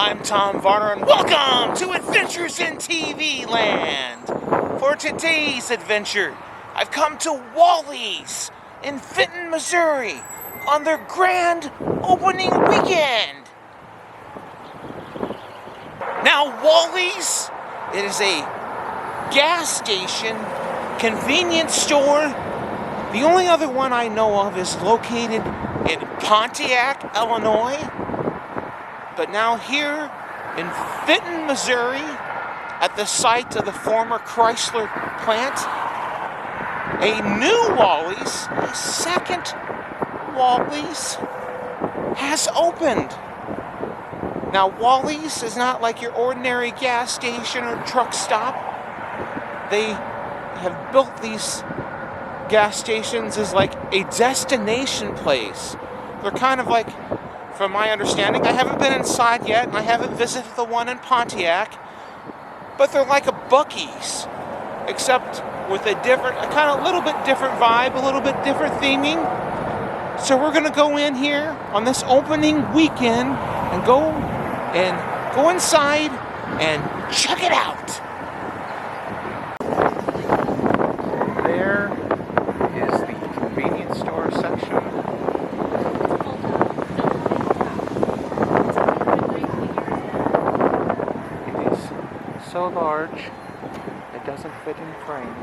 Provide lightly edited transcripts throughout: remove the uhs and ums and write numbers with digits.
I'm Tom Varner, and welcome to Adventures in TV Land. For today's adventure, I've come to Wally's in Fenton, Missouri, on their grand opening weekend. Now, Wally's, it is a gas station, convenience store. The only other one I know of is located in Pontiac, Illinois. But now here in Fenton, Missouri, at the site of the former Chrysler plant, a new Wally's, a second Wally's, has opened. Now, Wally's is not like your ordinary gas station or truck stop. They have built these gas stations as like a destination place. They're kind of like, from my understanding, I haven't been inside yet, and I haven't visited the one in Pontiac, but they're like a Buc-ee's, except with a kind of little bit different vibe, a little bit different theming. So we're gonna go in here on this opening weekend and go inside and check it out. There is the convenience store section. So large, it doesn't fit in frame.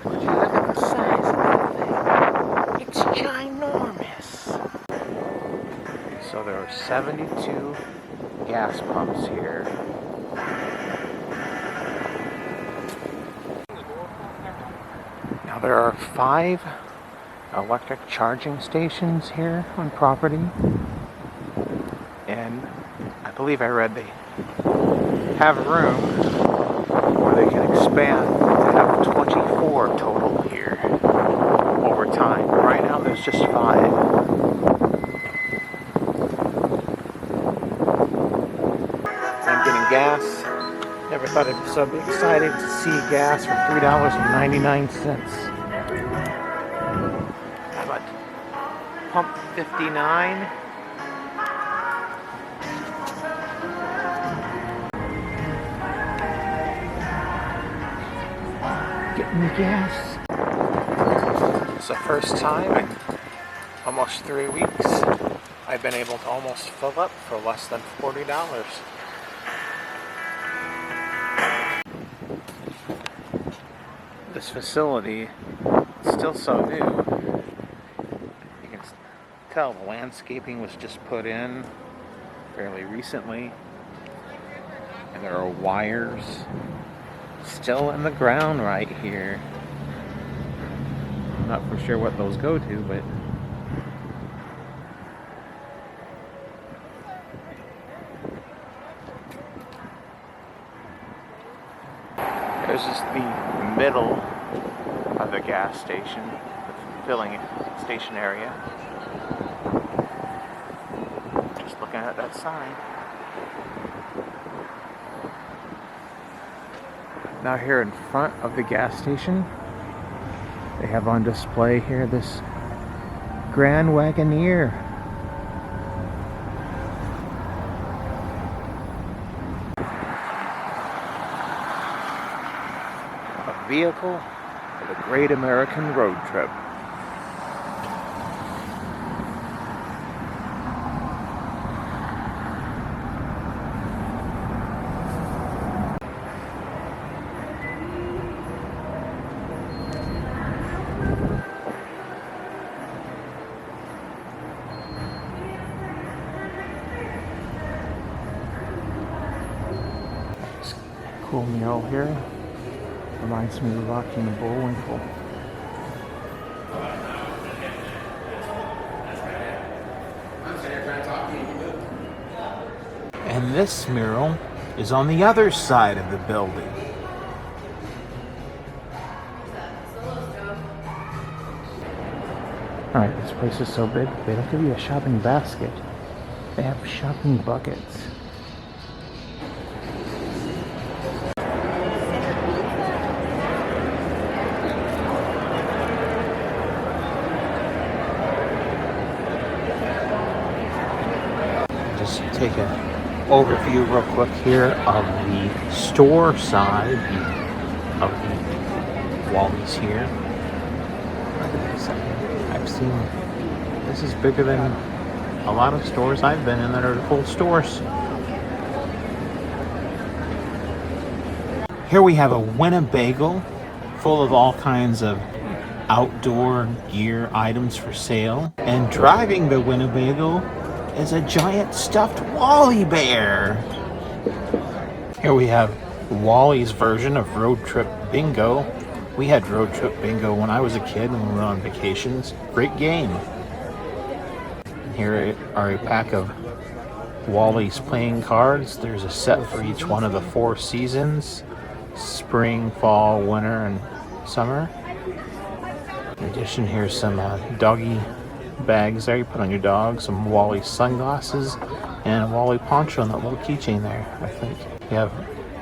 Would you look at the size of that thing? It's ginormous. So there are 72 gas pumps here. Now there are 5 electric charging stations here on property, and I believe I read they have room where they can expand to have 24 total here over time. Right now there's just 5. Gas. Never thought I'd be so excited to see gas for $3.99. How about pump 59? Getting the gas. It's the first time in almost 3 weeks I've been able to almost fill up for less than $40. This facility is still so new. You can tell the landscaping was just put in fairly recently, and there are wires still in the ground right here. I'm not for sure what those go to, but there's just the middle of the gas station, the filling station area. Just looking at that sign. Now here in front of the gas station, they have on display here this Grand Wagoneer. Vehicle for the Great American Roadtrip. Cool mural here. Reminds me of Rocky and Bullwinkle. And this mural is on the other side of the building. Alright, this place is so big, they don't give you a shopping basket. They have shopping buckets. Just take an overview real quick here of the store side of the Wally's here. Look at this. I've seen this is bigger than a lot of stores I've been in that are full stores. Here we have a Winnebago full of all kinds of outdoor gear items for sale. And driving the Winnebago is a giant stuffed Wally bear. Here we have Wally's version of Road Trip Bingo. We had Road Trip Bingo when I was a kid when we were on vacations. Great game. Here are a pack of Wally's playing cards. There's a set for each one of the 4 seasons: spring, fall, winter, and summer. In addition, here's some doggy bags there you put on your dog, some Wally sunglasses, and a Wally poncho on that little keychain there, I think. We have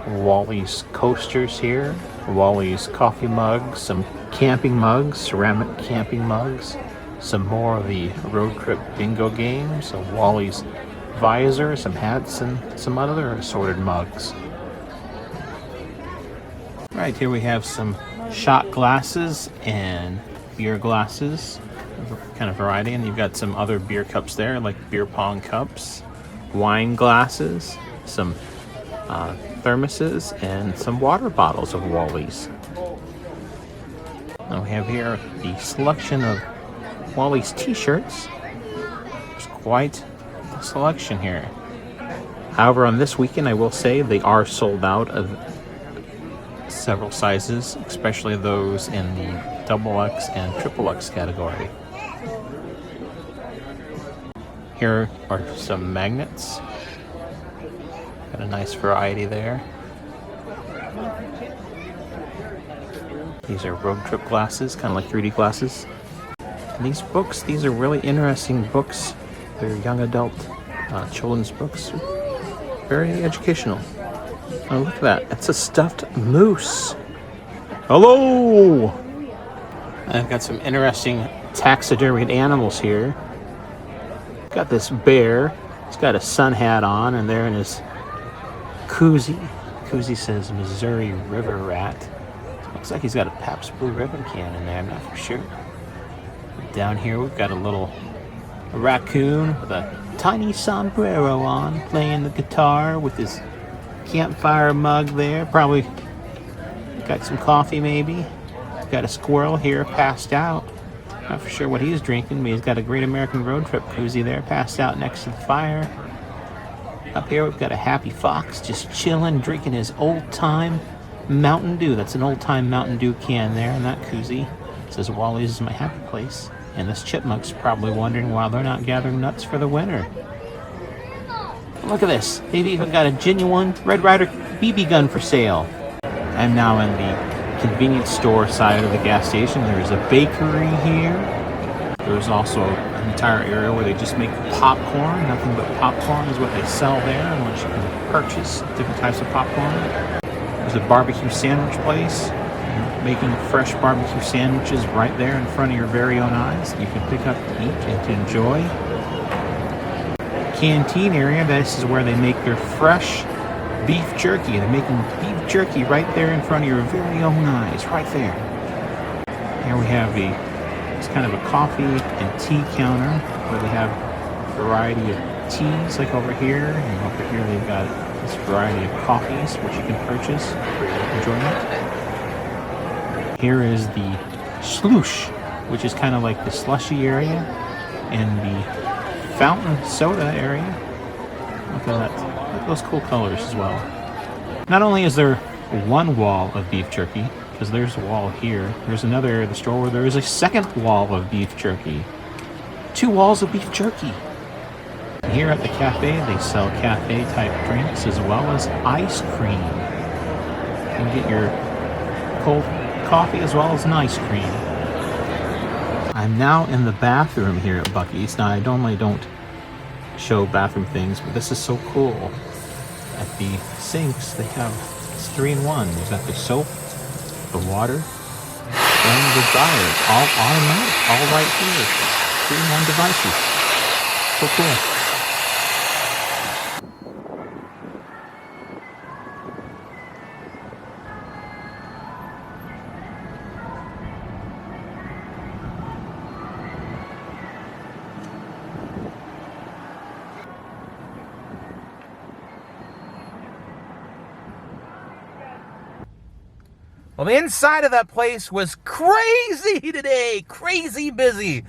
Wally's coasters here, Wally's coffee mugs, some camping mugs, ceramic camping mugs, some more of the Road Trip Bingo games, a Wally's visor, some hats, and some other assorted mugs. Right here we have some shot glasses and beer glasses, kind of variety, and you've got some other beer cups there, like beer pong cups, wine glasses, some thermoses, and some water bottles of Wally's. Now we have here the selection of Wally's t-shirts. There's quite a selection here. However, on this weekend, I will say they are sold out of several sizes, especially those in the XXX and XXX category. Here are some magnets. Got a nice variety there. These are road trip glasses, kind of like 3D glasses. And these books, these are really interesting books. They're young adult children's books. Very educational. Oh, look at that. It's a stuffed moose. Hello! I've got some interesting taxidermied animals here. Got this bear. He's got a sun hat on, and there in his koozie. Koozie says Missouri River Rat. Looks like he's got a Pabst Blue Ribbon can in there, I'm not for sure. Down here we've got a raccoon with a tiny sombrero on, playing the guitar with his campfire mug there. Probably got some coffee maybe. Got a squirrel here passed out. Not for sure what he's drinking, but he's got a Great American Roadtrip koozie there passed out next to the fire. Up here we've got a happy fox just chilling, drinking his old-time Mountain Dew. That's an old-time Mountain Dew can there in that koozie. It says Wally's is my happy place. And this chipmunk's probably wondering why they're not gathering nuts for the winter. Look at this. They've even got a genuine Red Ryder BB gun for sale. I'm now in the convenience store side of the gas station. There's a bakery here. There's also an entire area where they just make popcorn. Nothing but popcorn is what they sell there, and what you can purchase different types of popcorn. There's a barbecue sandwich place, making fresh barbecue sandwiches right there in front of your very own eyes. You can pick up to eat and to enjoy. Canteen area, this is where they make their fresh beef jerky. They're making beef jerky right there in front of your very own eyes, right there. Here we have it's kind of a coffee and tea counter where they have a variety of teas, like over here, and over here they've got this variety of coffees which you can purchase for your enjoyment. Here is the slush, which is kind of like the slushy area, and the fountain soda area. Look at that. Look at those cool colors as well. Not only is there one wall of beef jerky, because there's a wall here, there's another area of the store where there is a second wall of beef jerky. 2 walls of beef jerky. Here at the cafe, they sell cafe-type drinks as well as ice cream. You can get your cold coffee as well as an ice cream. I'm now in the bathroom here at Buc-ee's. Now, I normally don't show bathroom things, but this is so cool. At the sinks, they have it's 3-in-1. You've got the soap, the water, and the dryer. It's all automatic, all right here. 3-in-1 devices. So cool. Well, the inside of that place was crazy today. Crazy busy.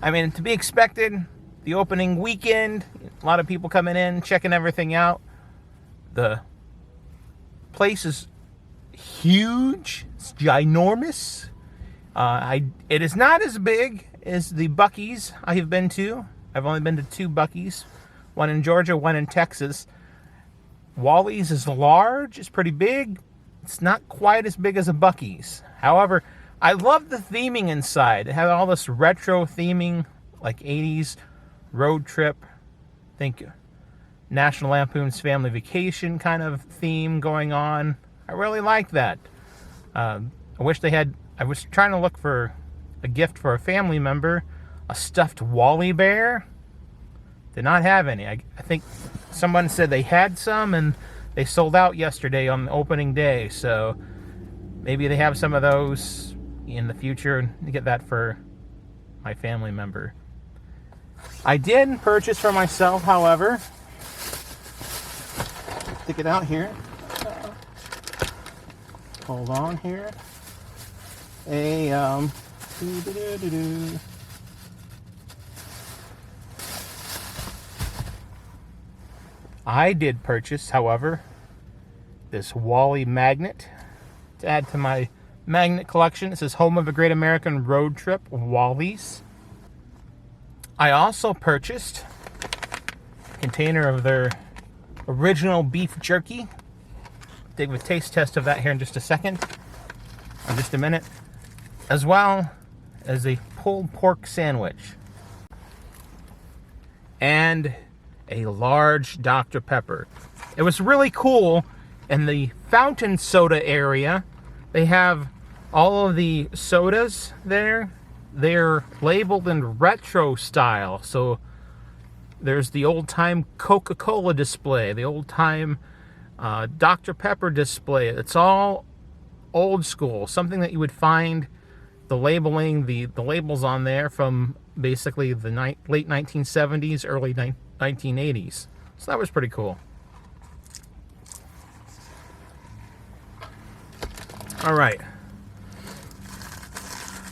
I mean, to be expected, the opening weekend, a lot of people coming in, checking everything out. The place is huge. It's ginormous. It is not as big as the Buc-ee's I have been to. I've only been to 2 Buc-ee's. One in Georgia, one in Texas. Wally's is large. It's pretty big. It's not quite as big as a Buc-ee's. However, I love the theming inside. It had all this retro theming, like 80s road trip. Think National Lampoon's Family Vacation kind of theme going on. I really like that. I was trying to look for a gift for a family member. A stuffed Wally bear. Did not have any. I think someone said they had some and they sold out yesterday on the opening day, so maybe they have some of those in the future and get that for my family member. I did purchase for myself, however. Stick it out here. Hold on here. I did purchase, however, this Wally magnet to add to my magnet collection. This is home of a Great American Roadtrip, Wally's. I also purchased a container of their original beef jerky. Dig a taste test of that here in just a second, in just a minute, as well as a pulled pork sandwich and a large Dr. Pepper. It was really cool. In the fountain soda area, they have all of the sodas there. They're labeled in retro style. So there's the old-time Coca-Cola display, the old-time Dr. Pepper display. It's all old school, something that you would find the labeling, the labels on there from basically the late 1970s, early 1980s. So that was pretty cool. All right.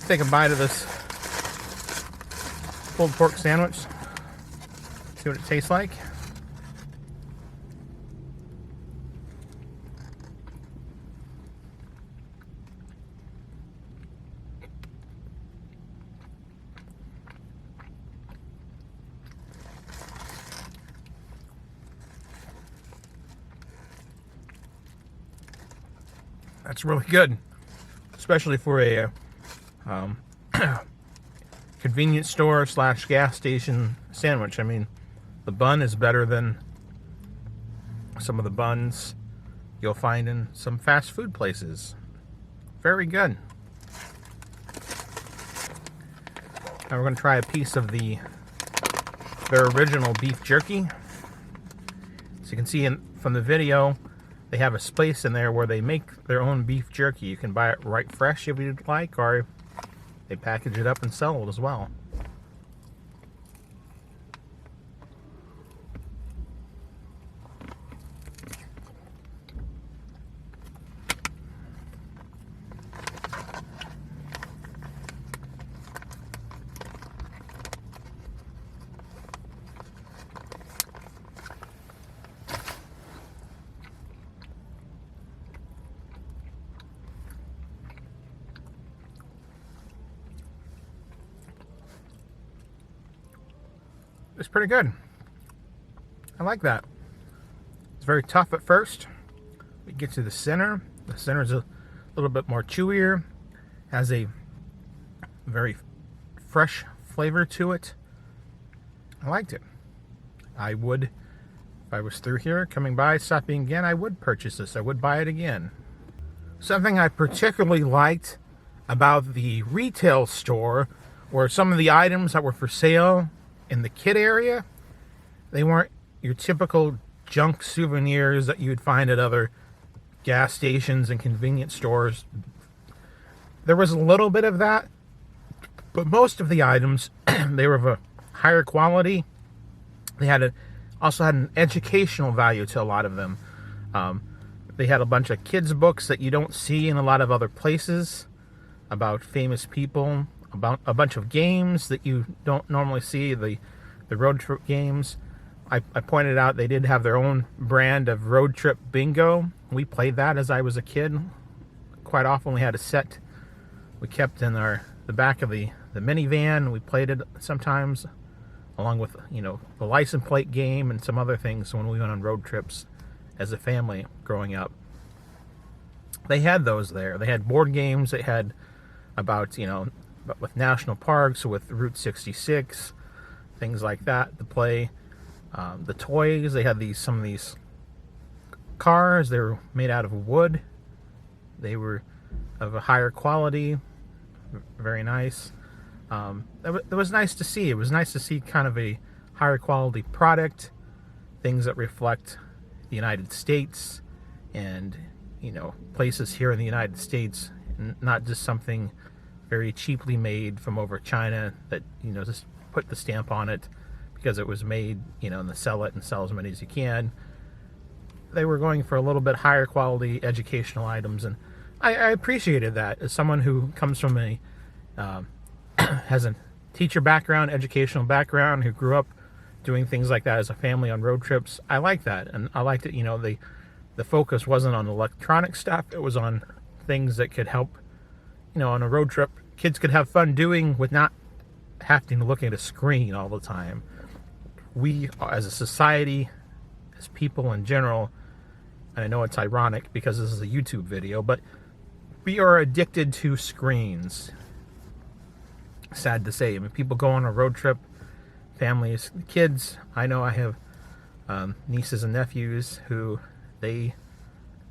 Take a bite of this pulled pork sandwich. See what it tastes like. That's really good, especially for a convenience store / gas station sandwich. I mean, the bun is better than some of the buns you'll find in some fast food places. Very good. Now we're going to try a piece of their original beef jerky. So you can see from the video, they have a space in there where they make their own beef jerky. You can buy it right fresh if you'd like, or they package it up and sell it as well. It's pretty good. I like that. It's very tough at first. We get to the center. The center is a little bit more chewier. Has a very fresh flavor to it. I liked it. I would, if I was through here coming by, stopping again, I would purchase this. I would buy it again. Something I particularly liked about the retail store were some of the items that were for sale in the kid area. They weren't your typical junk souvenirs that you would find at other gas stations and convenience stores. There was a little bit of that, but most of the items, they were of a higher quality. They also had an educational value to a lot of them. They had a bunch of kids' books that you don't see in a lot of other places about famous people, about a bunch of games that you don't normally see, the road trip games. I pointed out they did have their own brand of road trip bingo. We played that as I was a kid. Quite often we had a set we kept in the back of the minivan. We played it sometimes along with, the license plate game and some other things when we went on road trips as a family growing up. They had those there. They had board games. They had about, with national parks, with Route 66, things like that to play. The toys, they had some of these cars. They were made out of wood. They were of a higher quality. Very nice. It was nice to see. It was nice to see kind of a higher quality product. Things that reflect the United States and, places here in the United States. And not just something very cheaply made from over China that, just put the stamp on it because it was made, and they sell it and sell as many as you can. They were going for a little bit higher quality educational items, and I appreciated that. As someone who comes from has a teacher background, educational background, who grew up doing things like that as a family on road trips, I like that. And I liked it, the focus wasn't on electronic stuff. It was on things that could help, on a road trip, kids could have fun doing with not having to look at a screen all the time. We, as a society, as people in general, and I know it's ironic because this is a YouTube video, but we are addicted to screens. Sad to say. People go on a road trip, families, kids. I know I have nieces and nephews who they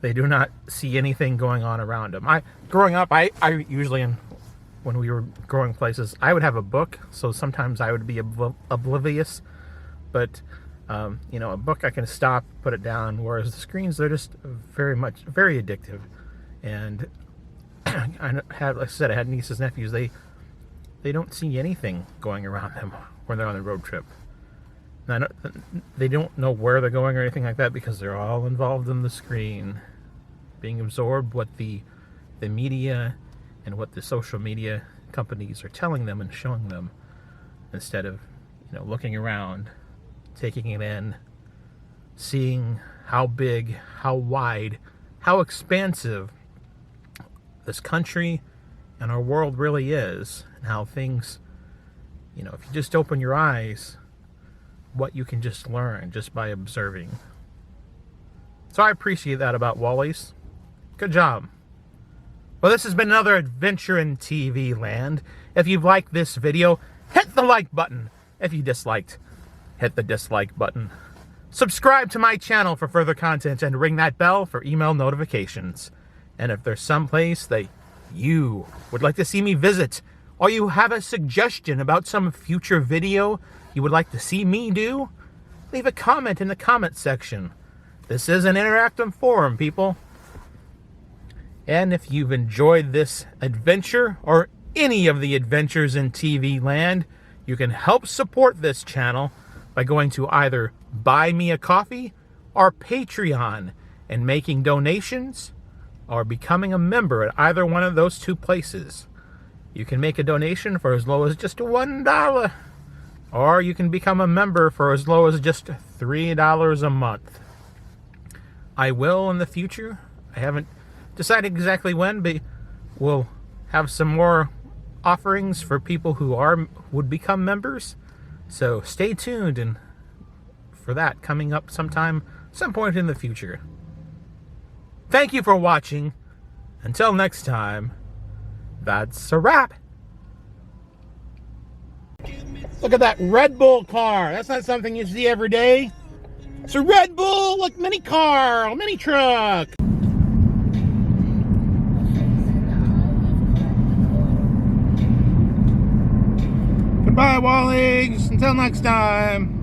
do not see anything going on around them. Growing up, I usually, when we were growing places, I would have a book, so sometimes I would be oblivious, but a book I can stop, put it down, whereas the screens, they're just very addictive. And like I said, I had nieces and nephews, they don't see anything going around them when they're on a road trip. They don't know where they're going or anything like that because they're all involved in the screen, being absorbed what the media and what the social media companies are telling them and showing them, instead of looking around, taking it in, seeing how big, how wide, how expansive this country and our world really is, and how things, if you just open your eyes, what you can just learn just by observing. So I appreciate that about Wally's. Good job. Well, this has been another adventure in TV land. If you've liked this video, hit the like button. If you disliked, hit the dislike button. Subscribe to my channel for further content and ring that bell for email notifications. And if there's some place that you would like to see me visit, or you have a suggestion about some future video you would like to see me do, leave a comment in the comment section. This is an interactive forum, people. And if you've enjoyed this adventure, or any of the adventures in TV land, you can help support this channel by going to either Buy Me a Coffee or Patreon and making donations, or becoming a member at either one of those two places. You can make a donation for as low as just $1, or you can become a member for as low as just $3 a month. I will in the future. I haven't decided exactly when, but we'll have some more offerings for people who would become members. So stay tuned and for that coming up some point in the future. Thank you for watching. Until next time, that's a wrap. Give me Look at that Red Bull car. That's not something you see every day. It's a Red Bull, like mini car, mini truck. Goodbye, Wallies. Until next time.